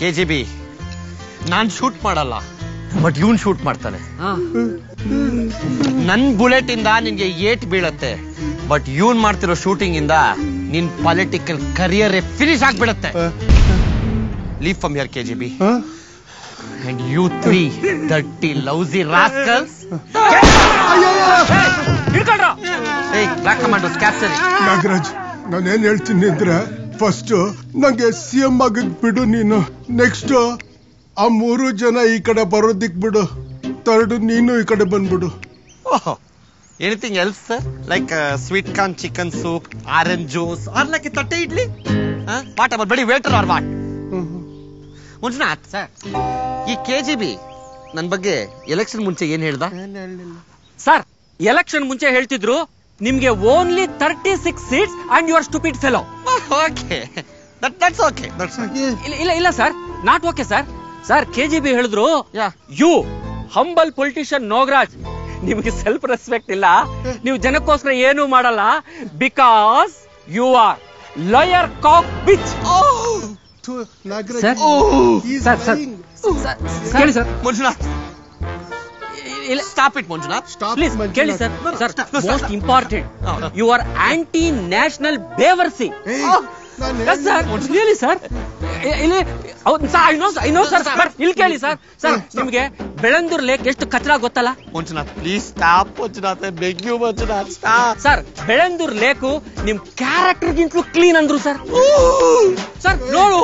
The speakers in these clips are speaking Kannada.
KGB ನಾನ್ ಶೂಟ್ ಮಾಡಲ್ಲ, ಬಟ್ ಇವನ್ ಶೂಟ್ ಮಾಡ್ತಾನೆ. ನನ್ ಬುಲೆಟ್ ಇಂದ ನಿನ್ಗೆ ಏಟ್ ಬೀಳತ್ತೆ, ಬಟ್ ಇವನ್ ಮಾಡ್ತಿರೋ ಶೂಟಿಂಗ್ ಇಂದ ನಿನ್ ಪೊಲಿಟಿಕಲ್ ಕರಿಯರ್ ಫಿನಿಶ್ ಆಗ್ಬಿಡತ್ತೆ. Leave from here KGB. And you three dirty lousy rascals. ಹಿಡ್ಕೊಳ್ರ. Hey, black commandos capture. Nagaraj, ನಾನೇನ್ ಹೇಳ್ತೀನಿ ಅಂದ್ರೆ ಫಸ್ಟ್ ನಂಗೆ CM ಆಗಕ್ ಬಿಡು ನೀನು. ನೆಕ್ಸ್ಟ್ ಆ 3 ಜನ ಈ ಕಡೆ ಬರೋದಿಕ್ ಬಿಡು. ಥರ್ಡ್ ನೀನು ಈ ಕಡೆ ಬಂದ್ಬಿಡು. Anything else, sir? Like sweet corn chicken soup, orange juice, or like a tatte idli? What about bloody waiter or what? Manjunath sir, ಈ KGB ನನ್ ಬಗ್ಗೆ ಎಲೆಕ್ಷನ್ ಮುಂಚೆ ಏನ್ ಹೇಳ್ದ ಸರ್? ಎಲೆಕ್ಷನ್ ಮುಂಚೆ ಹೇಳ್ತಿದ್ರು ನಿಮ್ಗೆ only 36 seats and you are stupid fellow. Okay, that's okay. ಇಲ್ಲ sir, not okay sir. Sir KGB ಹೇಳಿದ್ರು ಯು ಹಂಬಲ್ ಪೊಲಿಟಿಷಿಯನ್ ನಾಗರಾಜ್, ನಿಮ್ಗೆ ಸೆಲ್ಫ್ ರೆಸ್ಪೆಕ್ಟ್ ಇಲ್ಲ, ನೀವು ಜನಕ್ಕೋಸ್ಕರ ಏನು ಮಾಡಲ್ಲ, because you are lawyer cock bitch. ಕೇಳಿ sir. Manjunath, stop it Manjunath, please ಕೇಳಿ sir. Sir most important, you are anti national ಬೇವರ್ಸಿ. ಸರ್ ಹೇಳಿ ಸರ್. I know sir. ಇಲ್ಲಿ ಕೇಳಿ ಸರ್. ಸರ್ ನಿಮ್ಗೆ ಬೆಳಂದೂರ್ ಲೇಕ್ ಎಷ್ಟು ಕಚರಾ ಗೊತ್ತಲ್ಲ? Manjunath please stop. Manjunath beg you Manjunath stop. Sir Bellandur lake ನಿಮ್ ಕ್ಯಾರೆಕ್ಟರ್ ಗಿಂತಲೂ ಕ್ಲೀನ್ ಅಂದ್ರು ಸರ್. ಸರ್ ನೋಡು,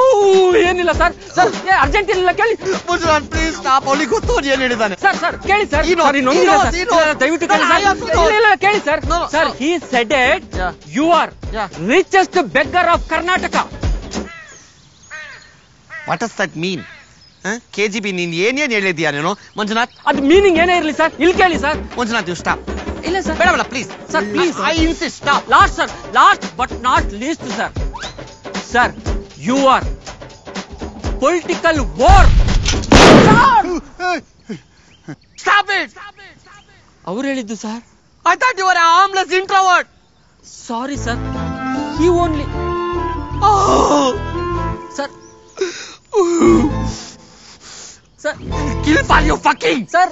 ಏನಿಲ್ಲ ಸರ್. ಸರ್ ಅರ್ಜೆಂಟ್ ಇಲ್ಲ, ಕೇಳಿ. Manjunath please stop. ಅವ್ಳಿಗೆ ಗೊತ್ತು ಏನ್ ಹೇಳಿದಾನೆ. ಸರ್ ಕೇಳಿ ಸರ್. ದಯವಿಟ್ಟು ಕೇಳಿ sir. Sir he said it, you are richest beggar of Karnataka. What does that mean? KGB ನೀನ್ ಏನೇನ್ ಹೇಳಿದ್ಯಾ ನೀನು ಮಂಜುನಾಥ್? ಅದು ಮೀನಿಂಗ್ ಏನೇ ಇರಲಿ ಸರ್, ಇಲ್ಲಿ ಕೇಳಿ ಸರ್. Manjunath you stop. ಇಲ್ಲ ಸರ್, ಬೇಡ please sir, please I insist. Stop. Last sir, last but not least sir. Sir you are political war. Stop it. ಅವ್ರು ಹೇಳಿದ್ದು sir. I thought you were a harmless introvert. Sorry sir, he only. Sir. Sir, kill for you fucking. Sir.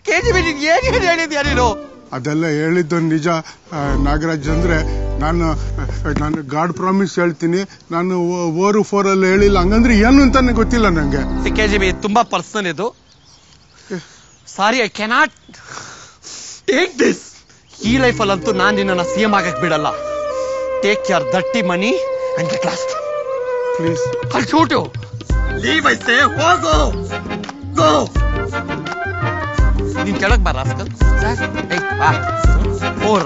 KGB ನೀನ್ ಏನ್ ಹೇಳಿದ್ಯಾ ನೀನು? ಅದೆಲ್ಲ ಹೇಳಿದ್ದು ನಿಜ ನಾಗರಾಜ್. ಅಂದ್ರೆ ನಾನು ಗಾಡ್ ಪ್ರಾಮಿಸ್ ಹೇಳ್ತೀನಿ, ನಾನು 4 ಅಲ್ಲಿ ಹೇಳಿಲ್ಲ. ಹಂಗಂದ್ರೆ ಏನು ಅಂತಾನೆ ಗೊತ್ತಿಲ್ಲ ನಂಗೆ. KGB ತುಂಬಾ ಪರ್ಸನಲ್ ಇದು. Sorry, I cannot take this. ಈ ಲೈಫಲ್ಲಂತೂ ನಾನ್ ನಿನ್ನ CM ಆಗಕ್ ಬಿಡಲ್ಲ. ಟೇಕ್ ಯುವರ್ ದಟ್ಟಿ money and get lost please. I'll shoot you. Leave, I say. ಹೋಗು. Go. ನೀನ್ ಕೆಳಗ್ ಬಾ ರಾಸ್ಕಲ್. ಸರ್ 4